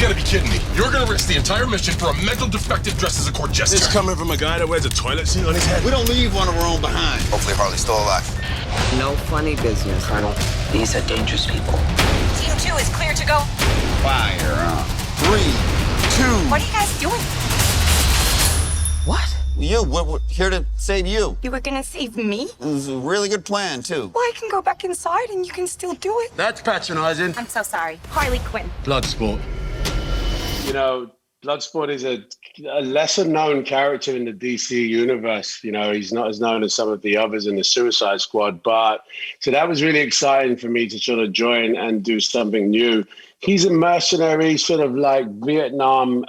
gotta be kidding me. You're gonna risk the entire mission for a mental defective dressed as a court jester. It's coming from a guy that wears a toilet seat on his head. We don't leave one of our own behind. Hopefully Harley's still alive. No funny business, Colonel. These are dangerous people. Team 2 is clear to go. Fire on. 3, 2. What are you guys doing? What? We're here to save you. You were gonna save me? It was a really good plan, too. Well, I can go back inside and you can still do it. That's patronizing. I'm so sorry. Harley Quinn. Bloodsport. You know, Bloodsport is a lesser-known character in the DC universe. You know, he's not as known as some of the others in the Suicide Squad. But so that was really exciting for me to sort of join and do something new. He's a mercenary, sort of like Vietnam,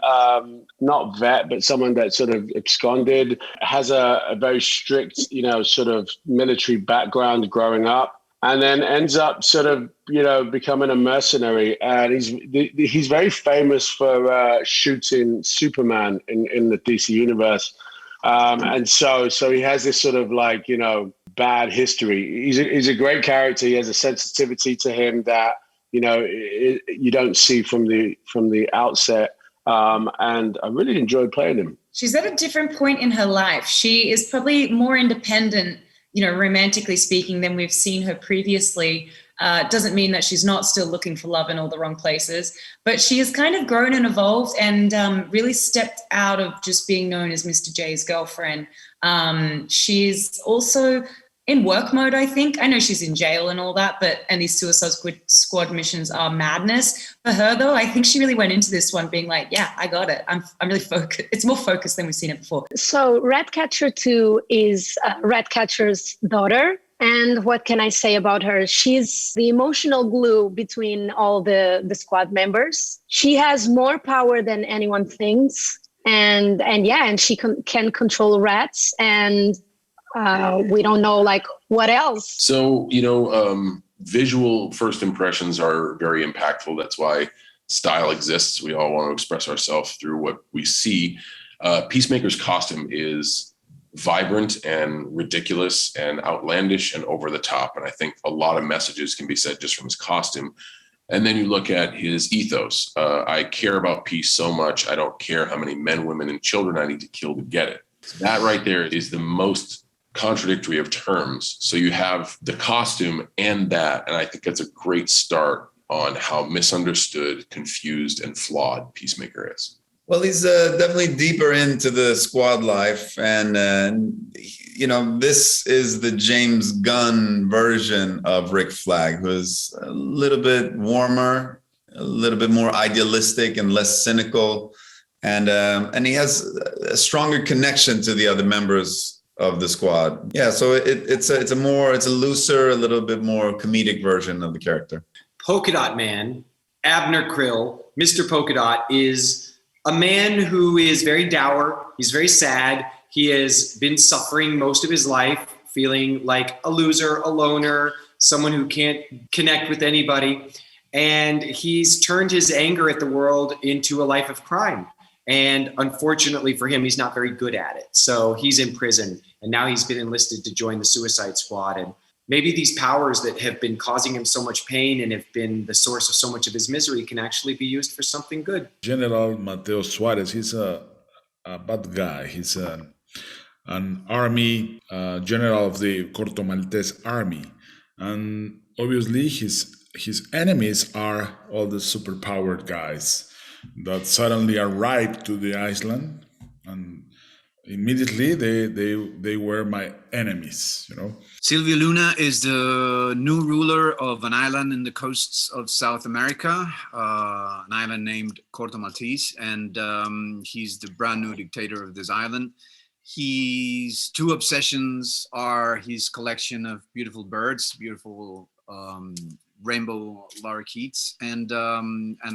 not vet, but someone that sort of absconded, has a very strict, you know, sort of military background growing up, and then ends up sort of, you know, becoming a mercenary. And he's very famous for shooting Superman in the DC universe. And so he has this sort of like, you know, bad history. He's a great character. He has a sensitivity to him that, you know, you don't see from the outset. And I really enjoyed playing him. She's at a different point in her life. She is probably more independent, you know, romantically speaking, than we've seen her previously. Doesn't mean that she's not still looking for love in all the wrong places, but she has kind of grown and evolved and really stepped out of just being known as Mr. J's girlfriend. She's also in work mode, I think. I know she's in jail and all that, and these Suicide Squad missions are madness. For her, though, I think she really went into this one being like, yeah, I got it. I'm really focused. It's more focused than we've seen it before. So Ratcatcher 2 is Ratcatcher's daughter. And what can I say about her? She's the emotional glue between all the squad members. She has more power than anyone thinks. And she can control rats, and we don't know like what else. So, you know, visual first impressions are very impactful. That's why style exists. We all want to express ourselves through what we see. Peacemaker's costume is vibrant and ridiculous and outlandish and over the top. And I think a lot of messages can be said just from his costume. And then you look at his ethos. I care about peace so much. I don't care how many men, women, and children I need to kill to get it. That right there is the most contradictory of terms. So you have the costume and that, and I think that's a great start on how misunderstood, confused, and flawed Peacemaker is. Well, he's definitely deeper into the squad life. And, you know, this is the James Gunn version of Rick Flagg, who is a little bit warmer, a little bit more idealistic and less cynical. And he has a stronger connection to the other members of the squad. Yeah, so it's a looser, a little bit more comedic version of the character. Polka-Dot Man, Abner Krill, Mr. Polka-Dot, is a man who is very dour. He's very sad. He has been suffering most of his life, feeling like a loser, a loner, someone who can't connect with anybody. And he's turned his anger at the world into a life of crime. And unfortunately for him, he's not very good at it. So he's in prison, and now he's been enlisted to join the Suicide Squad. And maybe these powers that have been causing him so much pain and have been the source of so much of his misery can actually be used for something good. General Mateo Suarez, he's a bad guy. He's an army general of the Corto Maltese army. And obviously his enemies are all the superpowered guys that suddenly arrived to the island, and immediately they were my enemies, you know. Silvio Luna is the new ruler of an island in the coasts of South America, an island named Corto Maltese, and he's the brand new dictator of this island. His two obsessions are his collection of beautiful birds, beautiful rainbow lorikeets, and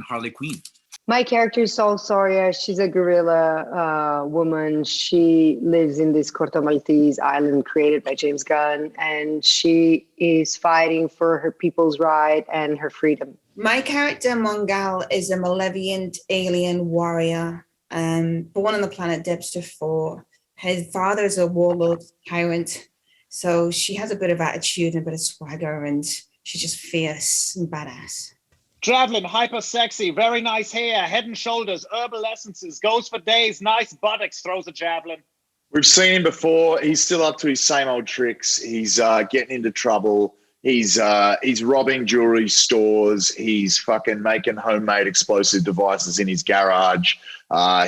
Harley Quinn. My character is Sol Sawyer. She's a guerrilla woman. She lives in this Corto Maltese island created by James Gunn, and she is fighting for her people's right and her freedom. My character, Mongal, is a malevolent alien warrior born on the planet Debster 4. Her father is a warlord tyrant, so she has a bit of attitude and a bit of swagger, and she's just fierce and badass. Javelin, hyper sexy, very nice hair, head and shoulders, herbal essences, goes for days, nice buttocks, throws a javelin. We've seen him before. He's still up to his same old tricks. He's getting into trouble. He's robbing jewelry stores. He's fucking making homemade explosive devices in his garage.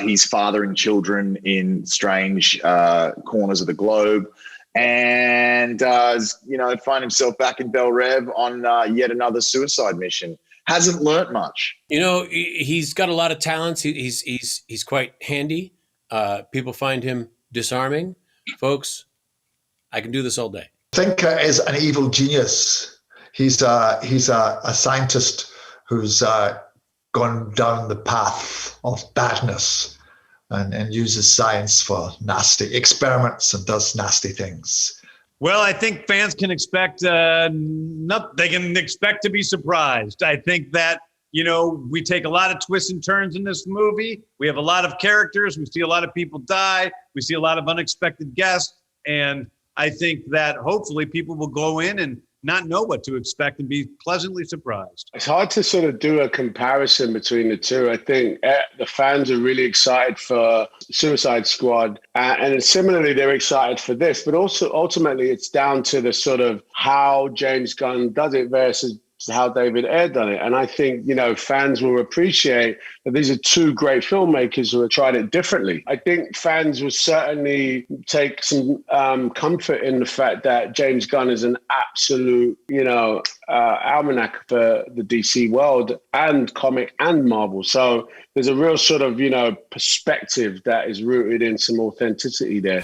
He's fathering children in strange corners of the globe. And, find himself back in Bel Rev on yet another suicide mission. Hasn't learnt much. He's got a lot of talents. He's quite handy. People find him disarming. Folks, I can do this all day. Thinker is an evil genius. He's a scientist who's gone down the path of badness and uses science for nasty experiments and does nasty things. Well, I think fans can expect they can expect to be surprised. I think that, we take a lot of twists and turns in this movie. We have a lot of characters. We see a lot of people die. We see a lot of unexpected guests. And I think that hopefully people will go in and not know what to expect and be pleasantly surprised. It's hard to sort of do a comparison between the two. I think the fans are really excited for Suicide Squad, and similarly, they're excited for this. But also, ultimately, it's down to the sort of how James Gunn does it versus how David Ayer done it. And I think, fans will appreciate that these are two great filmmakers who have tried it differently. I think fans will certainly take some comfort in the fact that James Gunn is an absolute, almanac for the DC world and comic and Marvel. So there's a real sort of, perspective that is rooted in some authenticity there.